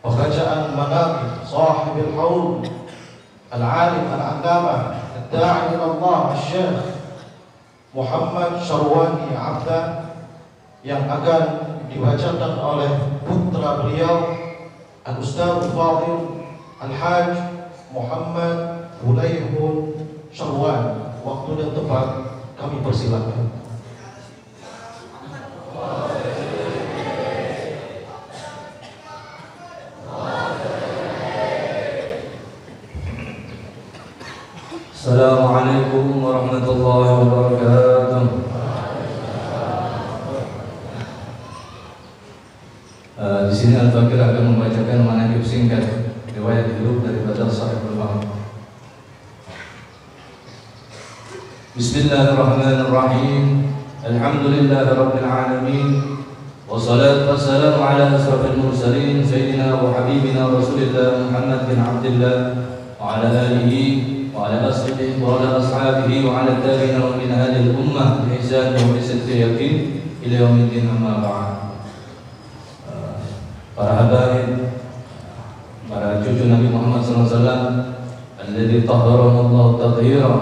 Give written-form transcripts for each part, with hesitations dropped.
pembacaan manaqib sahibil haul al-alim al-allama ad-da'i ila Allah Syekh Muhammad Syarwani Abdan yang akan dibacakan oleh putra beliau Al-Ustaz Fadil Al-Haj Muhammad Hulaihun Syarwani. Waktu dan tempat kami persilakan. Assalamualaikum warahmatullahi wabarakatuh. Di sini Al-Fakir akan membacakan manaqib singkat riwayat hidup daripada Sahibul Maut. Bismillahirrahmanirrahim. Alhamdulillahirabbil alamin. Wassalatu wassalamu ala asrafil mursalin sayyidina wa habibina Rasulillah Muhammad bin Abdullah wa ala alihi wa ala ashabihi wa ala ashabihi wa ala tabi'in wa min hadhihi al-ummah bi ihsan wa bi sidqi yaqin ila yaumiddin, amma ba'd. Para habaib, para cucu Nabi Muhammad SAW alladzi tahharahum Allah tathira,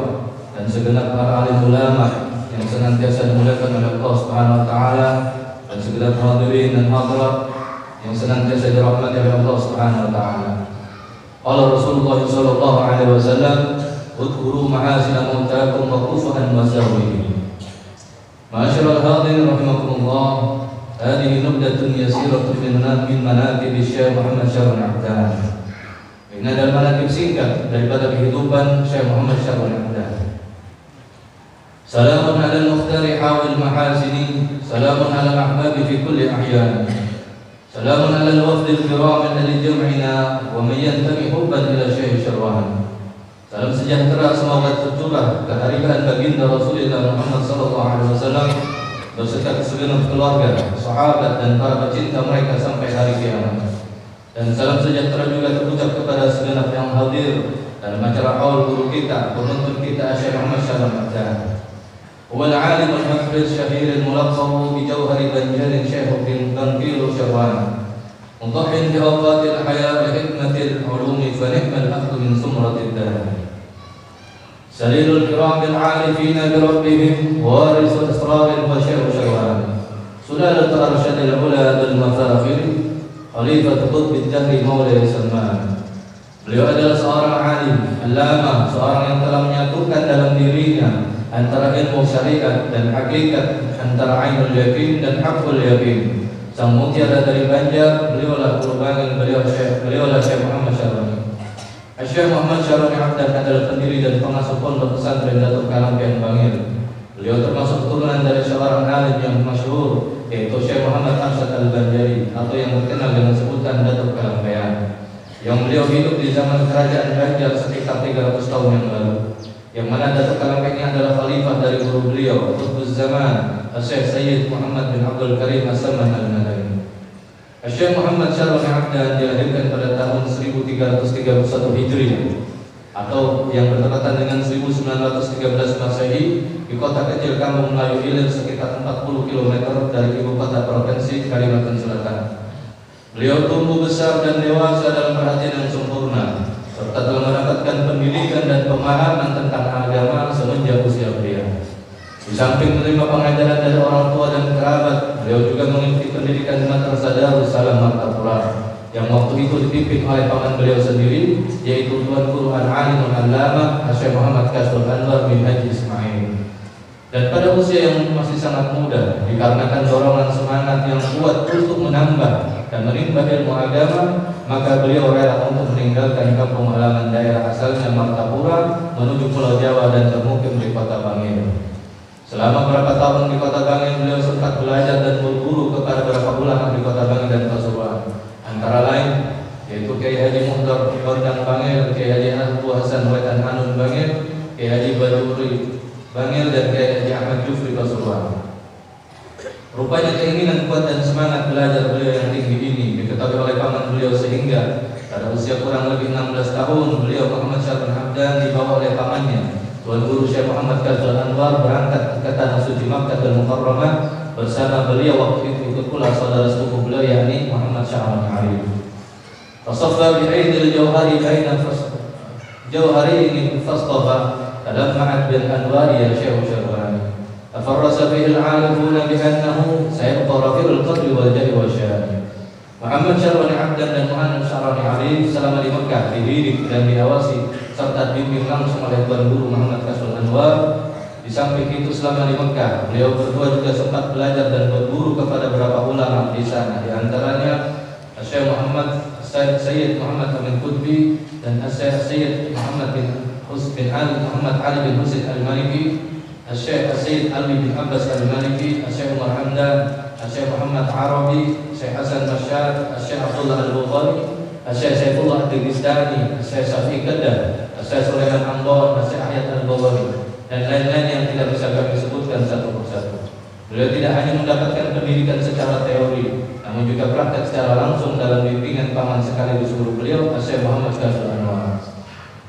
dan segenap para alim ulama yang senantiasa dimuliakan oleh Allah Subhanahu wa taala, dan segenap hadirin dan hadirat yang senantiasa dirahmati oleh Allah Subhanahu wa taala. Qala Rasulullah sallallahu alaihi wasallam, "Udhkuru mahasina mautakum wa qufuhan masawihim." Ma'asyiral hadirin rahimakumullah, hadhihi nubdatun yasiratun min manaqib Syekh Muhammad Syarwani Abdan. Ini adalah manaqib singkat daripada kehidupan Syekh Muhammad Syarwani Abdan. Salamun ala al-mukhtari hawil mahasini, salamun ala al-ahbabi fi kulli ahyan, salamun ala al-wafd al-kiram alladhi jam'ina wa man yantami hubban ila Syekh Syarwani. Salam sejahtera semoga tercurah kehadiran baginda Rasulullah Muhammad sallallahu alaihi wasallam beserta segenap keluarga, sahabat dan para pecinta mereka sampai hari kiamat. Dan salam sejahtera juga terucap kepada segenap yang hadir dalam acara haul guru kita, penuntut kita Syekh Muhammad Syarwani Abdan. Wal alim al-hafiz syahir al-mulaqab bi jawhari banjar Syekh bin Tanqil Syarwani. Mudahhin bi awqatil haya wa hikmatil ulumi fa ni'mal akhdhu min sumratid dar. Salilul kiram bil arifina bi rabbihim warisul asrar wa Syekh Syarwani. Sulalat arsyadil ula bil mafakhir khalifat qutbid dahri maulaya Salman. Beliau adalah seorang alim, allamah, seorang yang telah menyatukan dalam dirinya antara ilmu syariat dan hakikat, antara ainul yakin dan haqqul yakin. Sang mutiara dari Banjar, beliaulah guru bangun, beliaulah Syekh Muhammad Syarwani. Syekh Muhammad Syarwani Abdan adalah pendiri dan pengasuh pondok pesantren Datuk Kalampian Bangil. Beliau termasuk keturunan dari seorang alim yang masyhur, yaitu Syekh Muhammad Arsyad Al-Banjari, atau yang terkenal dengan sebutan Datuk Kalampian, yang beliau hidup di zaman kerajaan Banjar sekitar 300 tahun yang lalu, yang mana Datuk Kalampian ini adalah khalifah dari guru beliau, Qutbuz Zaman, Syekh Sayyid Muhammad bin Abdul Karim As-Saman Al-Madani. Syekh Muhammad Syarwani Abdan dilahirkan pada tahun 1331 Hijriah atau yang bertepatan dengan 1913 Masehi di kota kecil Kampung Melayu Hilir sekitar 40 km dari ibu kota provinsi Kalimantan Selatan. Beliau tumbuh besar dan dewasa dalam perhatian yang sempurna, serta telah mendapatkan pendidikan dan pemahaman tentang agama semenjak usia belia. Di samping menerima pengajaran dari orang tua dan kerabat, beliau juga mengikuti pendidikan di Madrasah Darus Salam Martapura, yang waktu itu dipimpin oleh paman beliau sendiri, yaitu Tuan Guru Al-Alim Al-Allamah Syekh Muhammad Kasbul Anwar bin Haji Ismail. Dan pada usia yang masih sangat muda, dikarenakan dorongan semangat yang kuat untuk menambah dan menimba ilmu agama, maka beliau rela untuk meninggalkan kampung halaman daerah asalnya Martapura menuju Pulau Jawa dan bermukim di kota Bangil. Selama beberapa tahun di kota Bangil, beliau sempat belajar dan berguru kepada beberapa ulama di kota Bangil dan Pasuruan, antara lain yaitu Kiai Haji Muhdar Kordang Bangil, Kiai Haji Abu Hasan Wetan Hanun Bangil, Kiai Haji Baduri Bangil, dan Kiai Haji Ahmad Jufri Pasuruan. Rupanya keinginan kuat dan semangat belajar beliau yang tinggi ini diketahui oleh paman beliau, sehingga pada usia kurang lebih 16 tahun beliau Muhammad Syarwani Abdan dibawa oleh pamannya Tuan Guru Syekh Muhammad Kasbul Anwar berangkat ke tanah suci Makkah dan Mukarramah bersama beliau. Waktu itu ikut pula saudara sepupu beliau yakni Muhammad Syarwani Arif. فصفى بعيد الجوهر بين جوهرين فاصطفى تلمعت بالأنوار يا شيخ شرواني تفرس به العارفون بأنه سيبقى رفيع القدر والجاه والشان. Muhammad Syarwani Abdan dan Muhammad Syarwani Arif selama di Mekah dididik dan diawasi serta dibimbing langsung oleh Tuan Guru Muhammad Kashful Anwar. Di samping itu selama di Mekah beliau berdua juga sempat belajar dan berguru kepada beberapa ulama di sana, di antaranya Syekh Muhammad Sayyid Muhammad Amin Qutbi dan Syekh Muhammad bin Ali Muhammad Ali bin Husain Al-Maliki, Syekh Sayyid Ali bin Abbas Al-Maliki, Syekh Umar Hamdan, Syekh Muhammad Arabi, Syekh Hasan Masyad, Syekh Abdullah Al-Bukhari, Syekh Saifullah Al-Degistani, Syekh Syafi'i Kedah, Syekh Sulaiman Ambon, Syekh Ayat Al-Bawari, dan lain-lain yang tidak bisa kami sebutkan satu persatu. Beliau tidak hanya mendapatkan pendidikan secara teori, namun juga praktek secara langsung dalam bimbingan paman sekaligus guru beliau, Syekh Muhammad Kashful Anwar.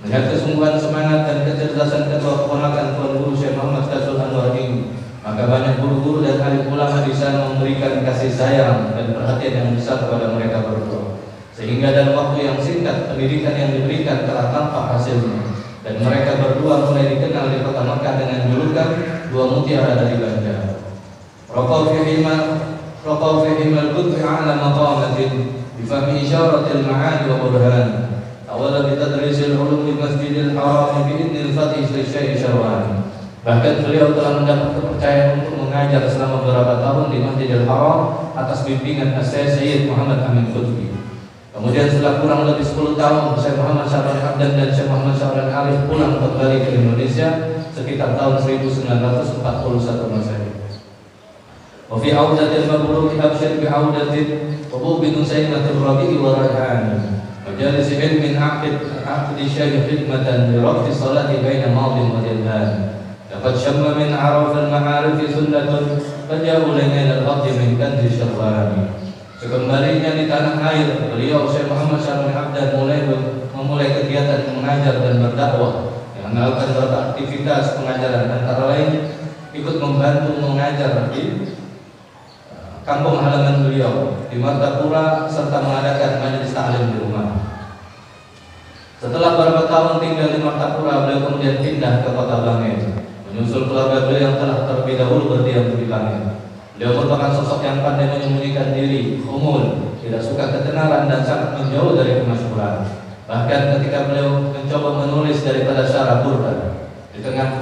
Melihat kesungguhan semangat dan kecerdasan kedua keponakan Tuan Guru Syekh Muhammad Kashful Anwar ini, maka banyak guru-guru dan alim ulama di sana memberikan kasih sayang dan perhatian yang besar kepada mereka berdua, sehingga dalam waktu yang singkat pendidikan yang diberikan telah tampak hasilnya, dan mereka berdua mulai dikenal di kota Makkah dengan julukan dua mutiara dari Banjar. Raqaw fihim al-qutb a'la maqamatin bifahmi isyaratil ma'ani wa burhan awala bitadrisil ulum di Masjidil Haram bi'idnil fatih li Syekh Syarwani. Bahkan beliau telah mendapat kepercayaan untuk mengajar selama beberapa tahun di Masjidil Haram atas bimbingan Syekh Sayyid Muhammad Amin Qutbi. Kemudian setelah kurang lebih 10 tahun, Syekh Muhammad Syarwani Abdan dan Syekh Muhammad Syarwani Arif pulang kembali ke Indonesia sekitar tahun 1941 Masehi. Wa fi audatil mabruk absyir bi audatin wa bi nusaymatir rabi'i wa rayhan. Majalis ilmin aqdi syekh khidmatan li rabti salati baina madin wa jaddan. Laqad shamma min araf al-ma'arif sunnatun faja'u lana al-ardi min kanzi syarwani. Sekembalinya di tanah air, beliau Syekh Muhammad Syarwani Abdan memulai kegiatan mengajar dan berdakwah, yang melakukan beberapa aktivitas pengajaran, antara lain ikut membantu mengajar di kampung halaman beliau di Martapura serta mengadakan majelis ta'lim di rumah. Setelah beberapa tahun tinggal di Martapura, beliau kemudian pindah ke kota Bangil, menyusul keluarga beliau yang telah terlebih dahulu berdiam di Bangil. Beliau merupakan sosok yang pandai menyembunyikan diri, umul, tidak suka ketenaran dan sangat menjauh dari kemasyhuran. Bahkan ketika beliau mencoba menulis daripada syarah Burda, di tengah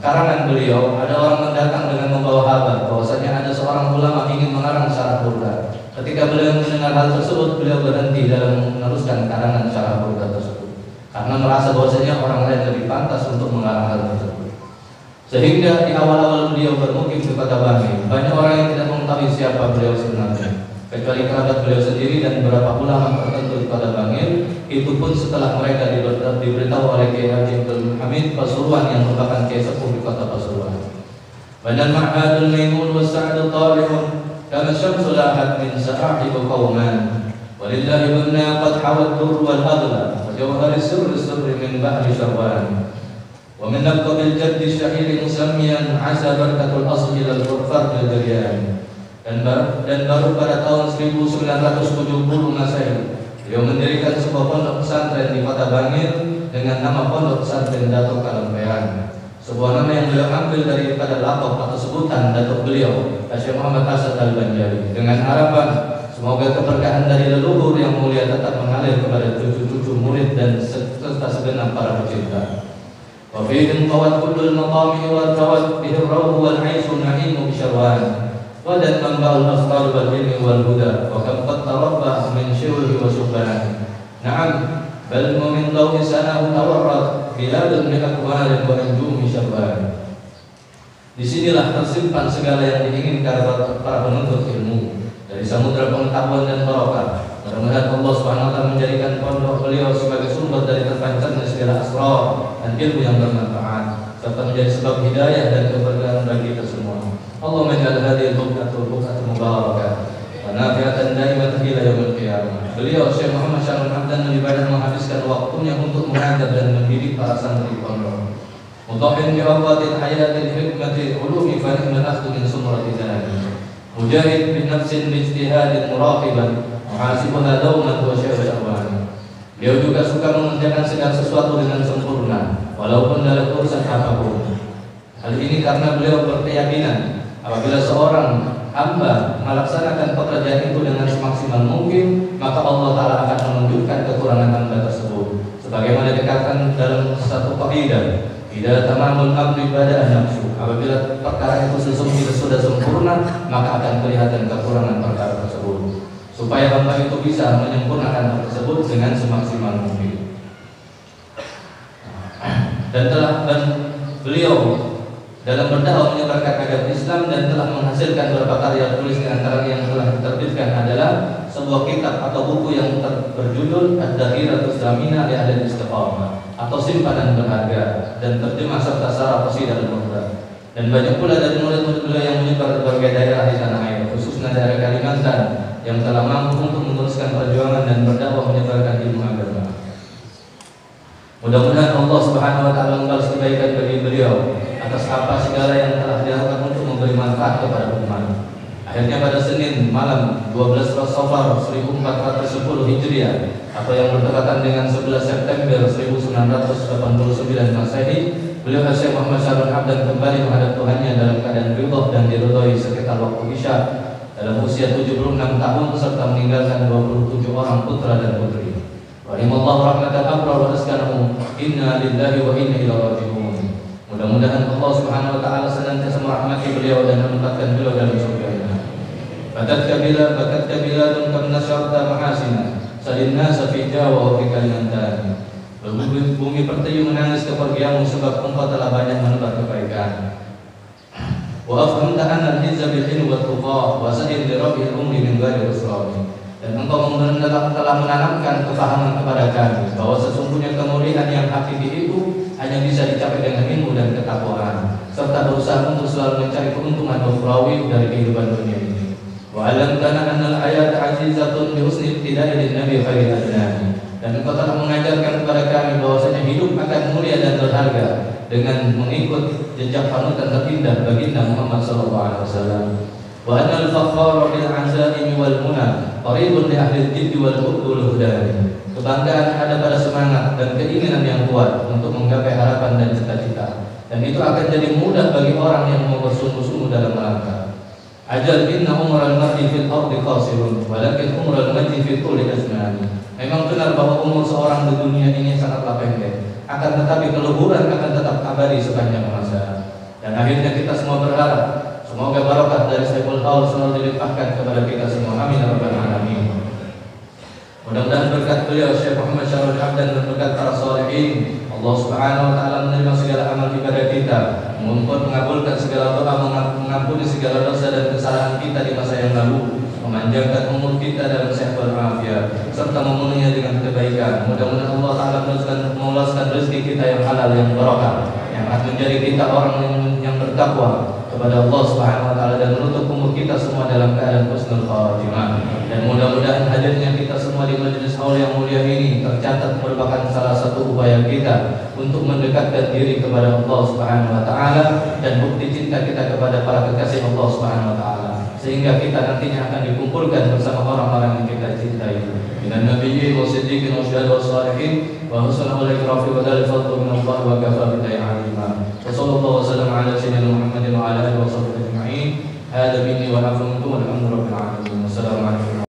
karangan beliau ada orang mendatang dengan membawa kabar bahwasanya ada seorang ulama ingin mengarang syarah Burda. Ketika beliau mendengar hal tersebut, beliau berhenti dalam meneruskan karangan syarah Burda tersebut karena merasa bahwasanya orang lain lebih pantas untuk mengarang hal tersebut. Sehingga di awal-awal beliau bermukim di kota Bangil, banyak orang yang tidak mengetahui siapa beliau sebenarnya, kecuali kerabat beliau sendiri dan beberapa ulama tertentu di kota Bangil. Itu pun setelah mereka diberitahu oleh Kiai Haji Abdul Hamid Pasuruan yang merupakan kiai sepuh di kota Pasuruan. Badan ma'adul maimun wa sa'adul talihun kama syamsul ahad min sa'ahibu qawman walillahi bunna qad hawad dur wal adla wa jawhari sirri min bahri syarwan. ومن لقب الجد الشهير مسميا عسى بركة الأصل إلى الفرد الجريان. Dan baru pada tahun 1970 Masehi beliau mendirikan sebuah pondok pesantren di kota Bangil dengan nama Pondok Pesantren Datuk Kalampean, sebuah nama yang beliau ambil daripada lakop atau sebutan datuk beliau, Syekh Muhammad Hasan Al-Banjari, dengan harapan semoga keberkahan dari leluhur yang mulia tetap mengalir kepada cucu-cucu murid dan serta segenap para pecinta. وفيهم طوت كل المقام والتوت به الروح والعيش النعيم بشروان ودت منبع الأسرار والعلم والهدى وكم قد تربى من شره وشبان. نعم بل ومن ضوء سناه تورط بلاد بأكوان ونجوم شروان. Disinilah tersimpan segala yang diinginkan para penuntut ilmu dari samudra pengetahuan dan barokah. Mudah-mudahan Allah Subhanahu wa taala menjadikan pondok beliau sebagai sumber dari terpancarnya segala asrar dan ilmu yang bermanfaat serta menjadi sebab hidayah dan keberkahan bagi kita semua. Allahumma ij'al hadhihi al-buq'atu mubarakah wa nafi'atan daimatan ila yaumil qiyamah. Beliau Syekh Muhammad Syarwani Abdan lebih banyak menghabiskan waktunya untuk mengajar dan mendidik para santri pondok. Mudhahin bi awqatil hayatil hikmati ulumi fa ni'mal akhdhu min sumrati dzalik. Mujahid bin nafsin bi ijtihadin muraqiban muhasibuha dauman wa syarwan. Beliau juga suka mengerjakan segala sesuatu dengan sempurna, walaupun dalam urusan apapun. Hal ini karena beliau berkeyakinan apabila seorang hamba melaksanakan pekerjaan itu dengan semaksimal mungkin, maka Allah Ta'ala akan menunjukkan kekurangan hamba tersebut. Sebagaimana dikatakan dalam satu kaidah, idza tamamul amri bada nafsu. Apabila perkara itu sesungguhnya sudah sempurna, maka akan kelihatan kekurangan perkara tersebut. Supaya hamba itu bisa menyempurnakan hal tersebut dengan semaksimal mungkin. Dan beliau dalam berdakwah menyebarkan agama Islam dan telah menghasilkan beberapa karya tulis, di antara yang telah diterbitkan adalah sebuah kitab atau buku yang berjudul Ad-Dakhiratus Zamina li Ahli Istiqamah atau simpanan berharga, dan terjemah serta syarah qasidah al-Mughra. Dan banyak pula dari murid-murid beliau yang menyebar di berbagai daerah di tanah air, khususnya daerah Kalimantan, yang telah mampu untuk meneruskan perjuangan dan berdakwah menyebarkan ilmu agama. Mudah-mudahan Allah Subhanahu wa taala membalas kebaikan bagi beliau atas apa segala yang telah dilakukan untuk memberi manfaat kepada umat. Akhirnya pada Senin malam 12 Safar 1410 Hijriah atau yang berdekatan dengan 11 September 1989 Masehi, beliau Syekh Muhammad Syarwan Hamdan kembali menghadap Tuhannya dalam keadaan ridha dan diridhoi sekitar waktu Isya dalam usia 76 tahun serta meninggalkan 27 orang putra dan putri. Rahimallahu rahmatan abrar wa askanahu, inna lillahi wa inna ilaihi raji'un. Mudah-mudahan Allah Subhanahu wa taala senantiasa merahmati beliau dan menempatkan beliau dalam surga-Nya. Bakatka biladun kam nasyarta mahasina salin nasa fi Jawa wa fi Kalimantan. Bumi pertiwi menangis kepergianmu sebab engkau telah banyak menebar kebaikan. Wa afhamta anna al-hizza bil ilmi wat tuqa wa sa'il li rabbil umri min ghairi usrani. Dan engkau telah menanamkan kefahaman kepada kami bahwa sesungguhnya kemuliaan yang hakiki itu hanya bisa dicapai dengan ilmu dan ketakwaan, serta berusaha untuk selalu mencari keuntungan ukhrawi dari kehidupan dunia ini. Wa alamtana annal ayat azizatun bi husni ibtida'i lin nabi khairil adnani. Dan engkau telah mengajarkan kepada kami bahwasanya hidup akan mulia dan berharga dengan mengikut jejak panutan terindah baginda Muhammad sallallahu alaihi wasallam. Wa anal fakhara bil azaimi wal munah qaribun li ahli al-jidd wal hudan. Kebanggaan ada pada semangat dan keinginan yang kuat untuk menggapai harapan dan cita-cita, dan itu akan jadi mudah bagi orang yang mau bersungguh-sungguh dalam melangkah. Ajal inna umral mar'i fil ardi qasirun walakin umral mar'i fi kulli azmani. Memang benar bahwa umur seorang di dunia ini sangatlah pendek, akan tetapi keluhuran akan tetap abadi sepanjang masa. Dan akhirnya kita semua berharap semoga barokah dari Saiful Haul selalu dilimpahkan kepada kita semua. Amin ya rabbal alamin. Mudah-mudahan berkat beliau Syekh Muhammad Syarwan Hamdan dan berkat para sholihin, Allah Subhanahu wa taala menerima segala amal ibadah kita, mengabulkan segala doa, mengampuni segala dosa dan kesalahan kita di masa yang lalu, memanjangkan umur kita dalam sehat walafiat, serta memenuhinya dengan kebaikan. Mudah-mudahan Allah taala meluaskan rezeki kita yang halal yang barokah, yang akan menjadi kita orang yang bertakwa kepada Allah Subhanahu wa taala dan menutup umur kita semua dalam keadaan husnul khatimah. Dan mudah-mudahan hadirnya kita semua di majelis haul yang mulia ini tercatat merupakan salah satu upaya kita untuk mendekatkan diri kepada Allah Subhanahu wa taala dan bukti cinta kita kepada para kekasih Allah Subhanahu wa taala, sehingga kita nantinya akan dikumpulkan bersama orang-orang yang kita cintai. Minan nabiyyin wa siddiqin wa syuhada wa shalihin wa husnul ulaika rafiqa dzalika fadlu min Allah wa kafa billahi alima. Wa sallallahu